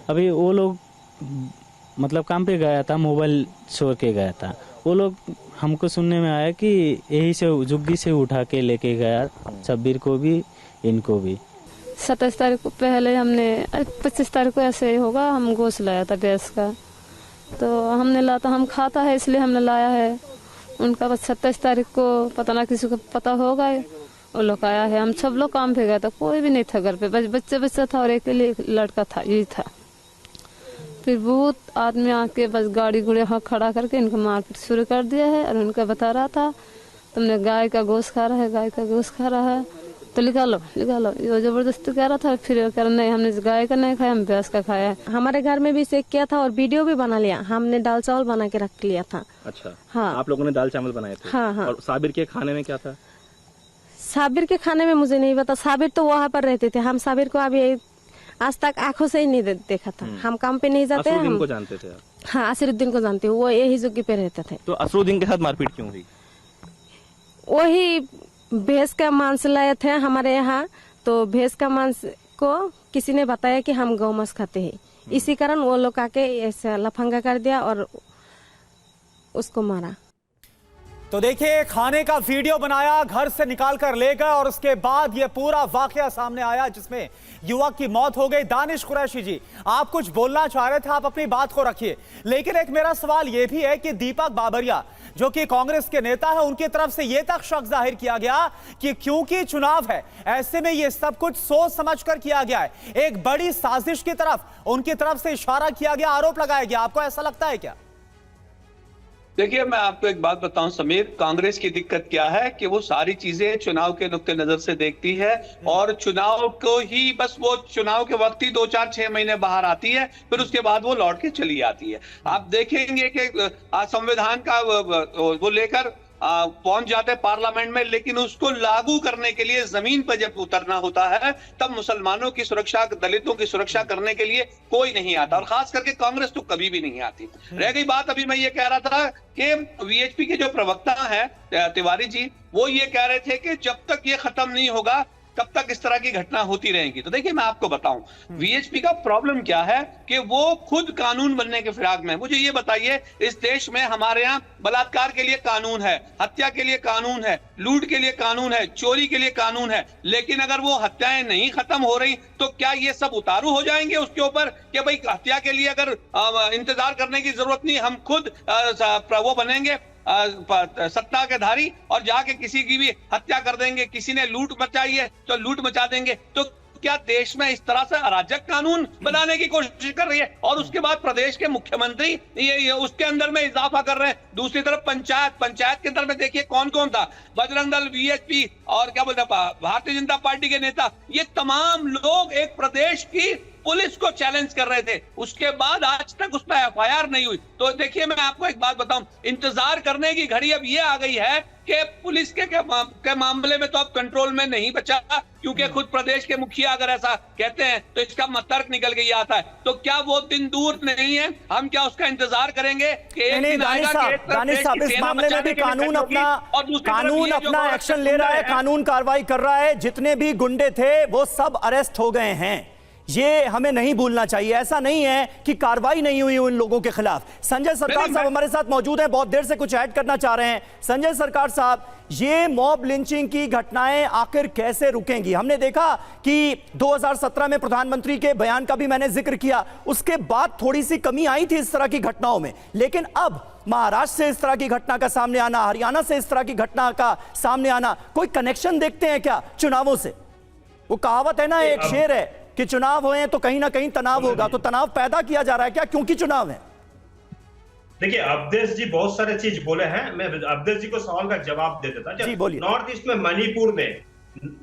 अभी वो लोग मतलब काम पे गया था, मोबाइल छोड़ के गया था। वो लोग हमको सुनने में आया कि यही से जुग्गी से उठा के लेके गया, शब्बीर को भी इनको भी। 27 तारीख को पहले हमने 25 तारीख को ऐसे ही होगा, हम गोश्त लाया था भैंस का, तो हमने लाया था, हम खाता है इसलिए हमने लाया है। उनका बस 27 तारीख को पता ना किसी को पता होगा, वो लोग आया है। हम सब लोग काम पे गए थे, कोई भी नहीं था घर पे, बस बच्चा था और एक लड़का था, यही था। फिर बहुत आदमी आके बस गाड़ी गुड़ी वहाँ खड़ा करके इनको मारपीट शुरू कर दिया है। और उनका बता रहा था तुमने गाय का गोश्त खा रहा है, गाय का गोश्त खा रहा है तो लिखा लो। ये जबरदस्ती कह रहा था। फिर कह रहा नहीं हमने गाय का नहीं खाया, हम भैंस का खाया है। हमारे घर में भी चेक किया था और वीडियो भी बना लिया। हमने दाल चावल बना के रख लिया था। अच्छा, हाँ, आप लोगों ने दाल चावल बनाए थे? हाँ हाँ। और साबिर के खाने में क्या था? साबिर के खाने में मुझे नहीं पता, साबिर तो वहाँ पर रहते थे। हम साबिर को अभी आज तक आंखों से ही नहीं देखा था। हम काम पे नहीं जाते। असरुद्दीन को जानते थे आप? हाँ, असरुद्दीन को जानते हो, वो यही जुग्गी पे रहते थे। तो असरुद्दीन के साथ मारपीट क्यों हुई? वही भैंस का मांस लाए थे हमारे यहाँ, तो भैंस का मांस को किसी ने बताया कि हम गौ मांस खाते हैं, इसी कारण वो लोग आके ऐसा लफंगा कर दिया और उसको मारा। तो देखिए, खाने का वीडियो बनाया, घर से निकाल कर ले गए और उसके बाद ये पूरा वाकया सामने आया जिसमें युवक की मौत हो गई। दानिश कुरैशी जी, आप कुछ बोलना चाह रहे थे, आप अपनी बात को रखिए। लेकिन एक मेरा सवाल यह भी है कि दीपक बाबरिया जो कि कांग्रेस के नेता है, उनकी तरफ से यह तक शक जाहिर किया गया कि क्योंकि चुनाव है ऐसे में यह सब कुछ सोच समझकर किया गया है, एक बड़ी साजिश की तरफ उनकी तरफ से इशारा किया गया, आरोप लगाया गया। आपको ऐसा लगता है क्या? देखिए, मैं आपको एक बात बताऊं समीर, कांग्रेस की दिक्कत क्या है कि वो सारी चीजें चुनाव के नुक्ते नजर से देखती है और चुनाव को ही बस वो चुनाव के वक्त ही 2, 4, 6 महीने बाहर आती है, फिर उसके बाद वो लौट के चली आती है। आप देखेंगे कि संविधान का वो लेकर पहुंच जाते पार्लियामेंट में, लेकिन उसको लागू करने के लिए जमीन पर जब उतरना होता है तब मुसलमानों की सुरक्षा, दलितों की सुरक्षा करने के लिए कोई नहीं आता, और खास करके कांग्रेस तो कभी भी नहीं आती। रह गई बात, अभी मैं ये कह रहा था कि वीएचपी के जो प्रवक्ता है तिवारी जी, वो ये कह रहे थे कि जब तक ये खत्म नहीं होगा कब तक इस तरह की घटना होती रहेंगी। तो देखिए, मैं आपको बताऊं वीएचपी का प्रॉब्लम क्या है कि वो खुद कानून बनने के फिराक में। मुझे ये बताइए, इस देश में हमारे यहाँ बलात्कार के लिए कानून है, हत्या के लिए कानून है, लूट के लिए कानून है, चोरी के लिए कानून है, लेकिन अगर वो हत्याएं नहीं खत्म हो रही तो क्या ये सब उतारू हो जाएंगे उसके ऊपर कि भाई हत्या के लिए अगर इंतजार करने की जरूरत नहीं, हम खुद वो बनेंगे सत्ता के धारी और जाके किसी की भी हत्या कर देंगे। किसी ने लूट मचाई है तो लूट मचा देंगे। तो क्या देश में इस तरह से अराजक कानून बनाने की कोशिश कर रही है? और उसके बाद प्रदेश के मुख्यमंत्री ये उसके अंदर में इजाफा कर रहे हैं। दूसरी तरफ पंचायत के अंदर में देखिए कौन कौन था, बजरंग दल, वीएचपी और क्या बोलते भारतीय जनता पार्टी के नेता, ये तमाम लोग एक प्रदेश की पुलिस को चैलेंज कर रहे थे। उसके बाद आज तक उस पर एफआईआर नहीं हुई। तो देखिए, मैं आपको एक बात बताऊं, इंतजार करने की घड़ी अब ये आ गई है कि पुलिस के मामले में तो अब कंट्रोल में नहीं बचा, क्योंकि खुद प्रदेश के मुखिया अगर ऐसा कहते हैं तो इसका तर्क निकल के आता है। तो क्या वो दिन दूर नहीं है? हम क्या उसका इंतजार करेंगे कि एक दिन आएगा कि दानिश साहब, इस मामले में भी कानून अपना एक्शन ले रहा है, कानून कार्रवाई कर रहा है। जितने भी गुंडे थे वो सब अरेस्ट हो गए हैं, ये हमें नहीं भूलना चाहिए। ऐसा नहीं है कि कार्रवाई नहीं हुई उन लोगों के खिलाफ। संजय सरकार साहब हमारे साथ मौजूद हैं, बहुत देर से कुछ ऐड करना चाह रहे हैं। संजय सरकार साहब, ये मॉब लिंचिंग की घटनाएं आखिर कैसे रुकेंगी? हमने देखा कि 2017 में प्रधानमंत्री के बयान का भी मैंने जिक्र किया, उसके बाद थोड़ी सी कमी आई थी इस तरह की घटनाओं में, लेकिन अब महाराष्ट्र से इस तरह की घटना का सामने आना, हरियाणा से इस तरह की घटना का सामने आना, कोई कनेक्शन देखते हैं क्या चुनावों से? वो कहावत है ना, एक शेर है कि चुनाव हुए तो कहीं ना कहीं तनाव होगा, तो तनाव पैदा किया जा रहा है क्या क्योंकि चुनाव है? देखिए, अवधेश जी बहुत सारे चीज बोले हैं, मैं अवधेश जी को सवाल का जवाब दे देता। जी बोलिए। नॉर्थ ईस्ट में, मणिपुर में,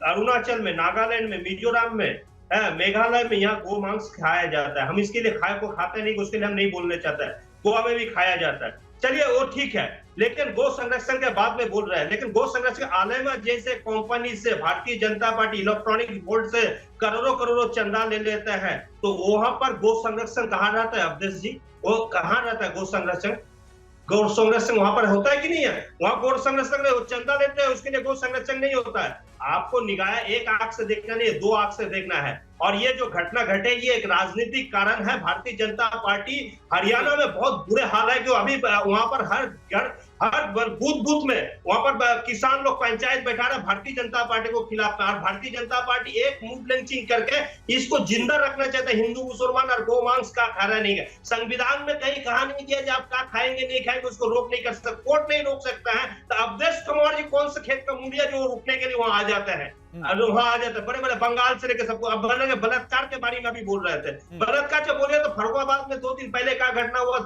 अरुणाचल में, नागालैंड में, मिजोरम में मेघालय में यहाँ गो मांस खाया जाता है। हम इसके लिए खाते नहीं, उसके लिए हम नहीं बोलने चाहते हैं। गोवा में भी खाया जाता है, चलिए वो ठीक है, लेकिन गो संरक्षण के बाद में बोल रहे हैं। लेकिन गो संरक्षण आलम जैसे कंपनी से Bharatiya Janata party electronic board से करोड़ों करोड़ों चंदा ले लेते हैं, तो वहां पर गो संरक्षण कहाँ रहता है अवधेश जी? वो कहाँ रहता है गो संरक्षण? गौ संरक्षण वहां पर होता है कि नहीं है? वहां गौ संरक्षण में चंदा लेते हैं, उसके लिए गौ संरक्षण नहीं होता है। आपको निगाह एक आंख से देखना नहीं, दो आंख से देखना है। और ये जो घटना घटे, ये एक राजनीतिक कारण है। भारतीय जनता पार्टी हरियाणा में बहुत बुरे हाल है कि अभी वहां पर हर बूथ में वहां पर किसान लोग पंचायत बैठा रहे भारतीय जनता पार्टी को खिलाफ। और भारतीय जनता पार्टी एक मूव लिंचिंग करके इसको जिंदा रखना चाहते हैं। हिंदू मुसलमान और गौ मांस का खाना नहीं है। संविधान में कहीं कहा नहीं दिया कि आप क्या खाएंगे नहीं खाएंगे, उसको रोक नहीं कर सकते, कोर्ट नहीं रोक सकता है। तो अवधेश कुमार जी कौन से खेत का मूल्य जो रोकने के लिए वहां आ जाते हैं, वहां आ जाते हैं बड़े बड़े बंगाल से लेकर सबको। अब बलात्कार के बारे में भी बोल रहे थे, बलात्कार जब बोले तो फरुखाबाद में 2 दिन पहले क्या घटना हुआ,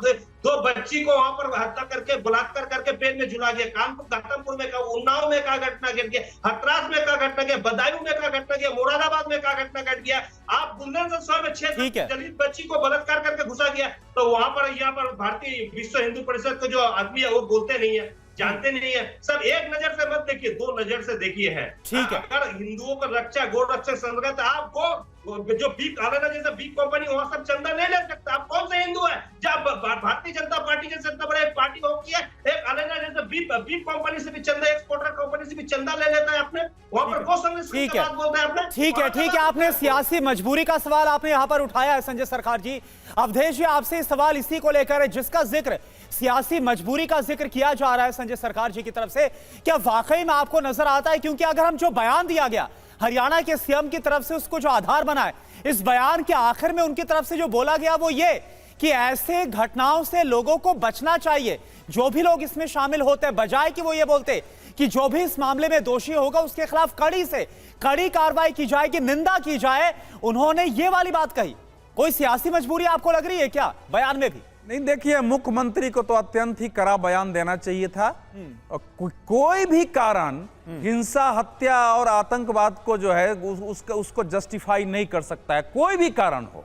2 बच्ची को वहां पर हत्या करके बलात्कार करके पेड़ में झुला दिया। कानपुर घाटमपुर में, उन्नाव में क्या घटना घट गया, हथरास में क्या घटना गया, बदायूं में क्या घटना गया, मुरादाबाद में क्या घटना घट गया। आप बुलंदशहर में 6 दलित बच्ची को बलात्कार करके घुसा गया। तो वहां पर यहाँ पर भारतीय विश्व हिंदू परिषद के जो आदमी है वो बोलते नहीं है, जानते नहीं है। सब एक नजर से मत देखिए, 2 नजर से देखिए है। ठीक है, अगर हिंदुओं को रक्षा गौ रक्षक संरक्षण, आपको जो बीफ आलाना जैसे बीफ कंपनी वहां सब चंदा नहीं ले सकता। आप कौन से हिंदू है जब भारतीय जनता पार्टी जैसे इतना बड़ा पार्टी होती है, एक आलाना जैसे बीफ कंपनी से भी चंदा, एक्सपोर्टर कंपनी से भी चंदा ले लेता है आपने, वहां पर गौ संरक्षण की बात बोलते हैं आपने। ठीक है, आपने सियासी मजबूरी का सवाल आपने यहाँ पर उठाया है संजय सरकार जी। अवधेश जी, आपसे सवाल इसी को लेकर है जिसका जिक्र सियासी मजबूरी का जिक्र किया जा रहा है संजय सरकार जी की तरफ से। क्या वाकई में आपको नजर आता है, क्योंकि अगर हम जो बयान दिया गया हरियाणा के सीएम की तरफ से उसको जो आधार बना है, इस बयान के आखिर में उनकी तरफ से जो बोला गया वो ये कि ऐसे घटनाओं से लोगों को बचना चाहिए, जो भी लोग इसमें शामिल होते हैं, बजाय कि वो ये बोलते कि जो भी इस मामले में दोषी होगा उसके खिलाफ कड़ी से कड़ी कार्रवाई की जाएगी, निंदा की जाए, उन्होंने ये वाली बात कही। कोई सियासी मजबूरी आपको लग रही है क्या बयान में भी? नहीं, देखिए, मुख्यमंत्री को तो अत्यंत ही कड़ा बयान देना चाहिए था। और कोई भी कारण हिंसा, हत्या और आतंकवाद को जो है उसको जस्टिफाई नहीं कर सकता है, कोई भी कारण हो।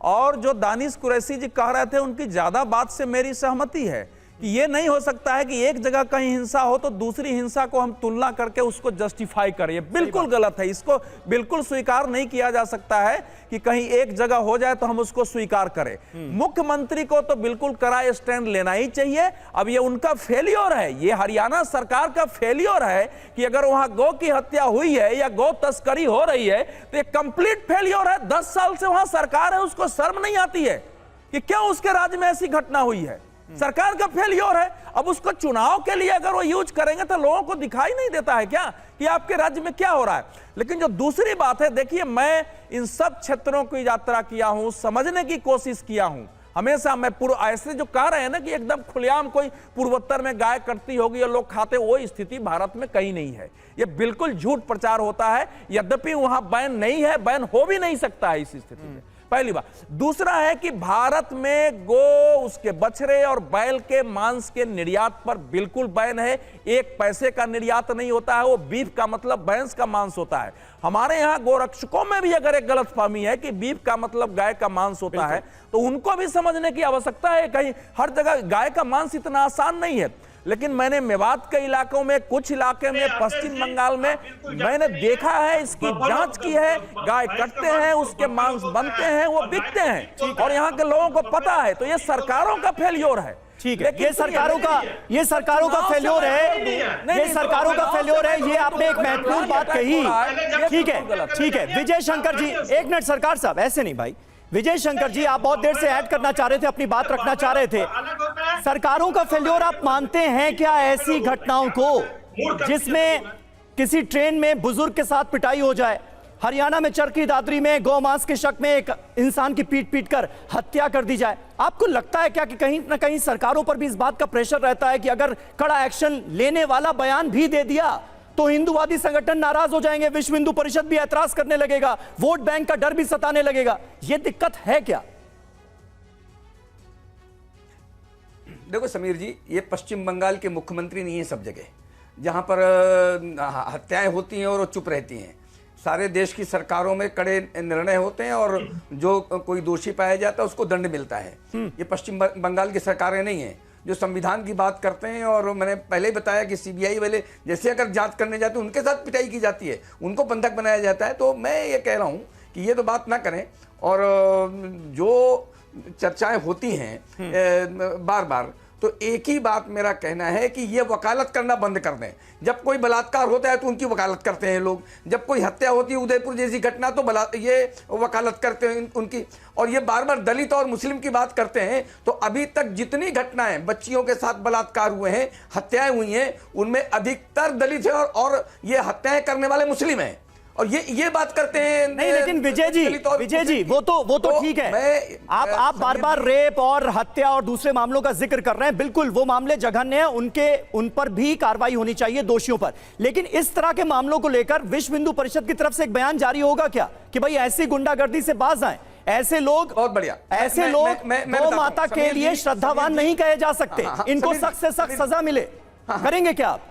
और जो दानिश कुरैशी जी कह रहे थे, उनकी ज्यादा बात से मेरी सहमति है कि ये नहीं हो सकता है कि एक जगह कहीं हिंसा हो तो दूसरी हिंसा को हम तुलना करके उसको जस्टिफाई करें। ये बिल्कुल गलत है, इसको बिल्कुल स्वीकार नहीं किया जा सकता है कि कहीं एक जगह हो जाए तो हम उसको स्वीकार करें। मुख्यमंत्री को तो बिल्कुल कड़ा स्टैंड लेना ही चाहिए। अब ये उनका फेलियर है, ये हरियाणा सरकार का फेलियर है कि अगर वहां गौ की हत्या हुई है या गौ तस्करी हो रही है तो ये कंप्लीट फेलियर है। 10 साल से वहां सरकार है, उसको शर्म नहीं आती है कि क्यों उसके राज्य में ऐसी घटना हुई है। सरकार का फेलियर है। अब उसको चुनाव के लिए अगर वो यूज करेंगे तो लोगों को दिखाई नहीं देता है क्या कि आपके राज्य में क्या हो रहा है। लेकिन जो दूसरी बात है, देखिए, मैं इन सब क्षेत्रों की यात्रा किया हूं, समझने की कोशिश किया हूं हमेशा। मैं ऐसे जो कह रहे हैं ना कि एकदम खुलेआम कोई पूर्वोत्तर में गाय कटती होगी और लोग खाते, वो स्थिति भारत में कहीं नहीं है। ये बिल्कुल झूठ प्रचार होता है। यद्यपि वहां बैन नहीं है, बैन हो भी नहीं सकता है इस स्थिति में, पहली बात। दूसरा है कि भारत में गो, उसके बछड़े और बैल के मांस के निर्यात पर बिल्कुल बैन है। 1 पैसे का निर्यात नहीं होता है। वो बीफ का मतलब भैंस का मांस होता है। हमारे यहाँ गोरक्षकों में भी अगर एक गलतफहमी है कि बीफ का मतलब गाय का मांस होता है, तो उनको भी समझने की आवश्यकता है। कहीं हर जगह गाय का मांस इतना आसान नहीं है। लेकिन मैंने मेवात के इलाकों में, कुछ इलाके में, पश्चिम बंगाल में मैंने देखा है, इसकी जांच की है। गाय कटते हैं, उसके मांस बनते हैं, वो बिकते हैं और यहाँ के लोगों को पता है। तो ये सरकारों का फेलियर है। ठीक है, ये सरकारों का फेल्योर है, ये सरकारों का फेल्योर है। ये आपने एक महत्वपूर्ण बात कही। ठीक है विजय शंकर जी, 1 मिनट सरकार साहब, ऐसे नहीं भाई। विजय शंकर जी, आप बहुत देर से ऐड करना चाह रहे थे, अपनी बात रखना चाह रहे थे। सरकारों का फेल्योर आप मानते हैं क्या ऐसी घटनाओं को जिसमें किसी ट्रेन में बुजुर्ग के साथ पिटाई हो जाए, हरियाणा में चरखी दादरी में गौ मांस के शक में एक इंसान की पीट कर हत्या कर दी जाए? आपको लगता है क्या कि कहीं ना कहीं सरकारों पर भी इस बात का प्रेशर रहता है कि अगर कड़ा एक्शन लेने वाला बयान भी दे दिया तो हिंदूवादी संगठन नाराज हो जाएंगे, विश्व हिंदू परिषद भी ऐतराज करने लगेगा, वोट बैंक का डर भी सताने लगेगा? यह दिक्कत है क्या? देखो समीर जी, ये पश्चिम बंगाल के मुख्यमंत्री नहीं है सब जगह जहां पर हत्याएं होती हैं और वो चुप रहती हैं। सारे देश की सरकारों में कड़े निर्णय होते हैं और जो कोई दोषी पाया जाता है उसको दंड मिलता है। ये पश्चिम बंगाल की सरकारें नहीं है जो संविधान की बात करते हैं। और मैंने पहले ही बताया कि सीबीआई वाले जैसे अगर जांच करने जाते हैं उनके साथ पिटाई की जाती है, उनको बंधक बनाया जाता है। तो मैं ये कह रहा हूँ कि ये तो बात ना करें। और जो चर्चाएं होती हैं बार बार, तो एक ही बात मेरा कहना है कि ये वकालत करना बंद कर दें। जब कोई बलात्कार होता है तो उनकी वकालत करते हैं लोग, जब कोई हत्या होती है उदयपुर जैसी घटना तो ये वकालत करते हैं उनकी। और ये बार बार दलित और मुस्लिम की बात करते हैं, तो अभी तक जितनी घटनाएं बच्चियों के साथ बलात्कार हुए हैं, हत्याएं हुई हैं, उनमें अधिकतर दलित है और ये हत्याएं करने वाले मुस्लिम हैं। और ये बात करते हैं नहीं, लेकिन विजय जी वो तो ठीक है। आप बार बार रेप और हत्या और दूसरे मामलों का जिक्र कर रहे हैं, बिल्कुल वो मामले जघन्य हैं, उन पर भी कार्रवाई होनी चाहिए दोषियों पर। लेकिन इस तरह के मामलों को लेकर विश्व हिंदू परिषद की तरफ से एक बयान जारी होगा क्या कि भाई ऐसी गुंडागर्दी से बाज आए, ऐसे लोग, बहुत बढ़िया, ऐसे लोग गौ माता के लिए श्रद्धावान नहीं कहे जा सकते, इनको सख्त से सख्त सजा मिले, करेंगे क्या आप?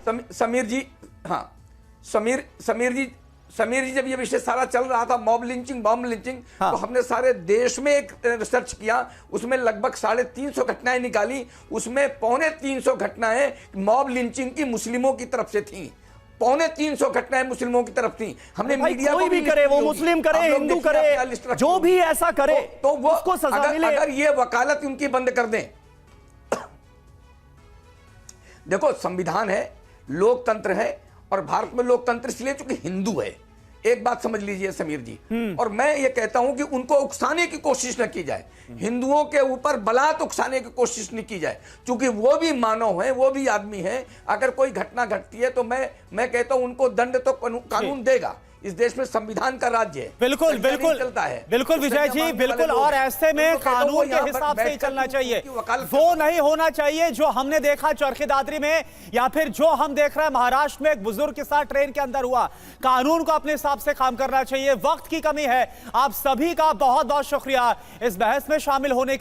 समीर जी जब ये विषय सारा चल रहा था, बॉम्ब लिंचिंग, तो हमने सारे देश में एक रिसर्च किया, उसमें लगभग 350 घटनाएं निकाली, उसमें 350 घटनाएं मॉब लिंचिंग की मुस्लिमों की तरफ से थी। 350 घटनाएं मुस्लिमों की तरफ थी। हमने मीडिया कोई भी करे, वो मुस्लिम करे, हिंदू करे, जो भी ऐसा करे तो वो उसको सजा मिले। अगर ये वकालत उनकी बंद कर दें। देखो, संविधान है, लोकतंत्र है, और भारत में लोकतंत्र इसलिए क्योंकि हिंदू है। एक बात समझ लीजिए समीर जी, और मैं ये कहता हूं कि उनको उकसाने की कोशिश न की जाए, हिंदुओं के ऊपर बलात् उकसाने की कोशिश न की जाए, क्योंकि वो भी मानव हैं, वो भी आदमी हैं। अगर कोई घटना घटती है तो मैं कहता हूं उनको दंड तो कानून देगा। इस देश में संविधान का राज्य है, बिल्कुल चलता है। बिल्कुल विजय जी, बिल्कुल। और ऐसे में कानून के हिसाब से ही चलना चाहिए, वो नहीं होना चाहिए जो हमने देखा चरखी दादरी में, या फिर जो हम देख रहे हैं महाराष्ट्र में एक बुजुर्ग के साथ ट्रेन के अंदर हुआ। कानून को अपने हिसाब से काम करना चाहिए। वक्त की कमी है। आप सभी का बहुत बहुत शुक्रिया इस बहस में शामिल होने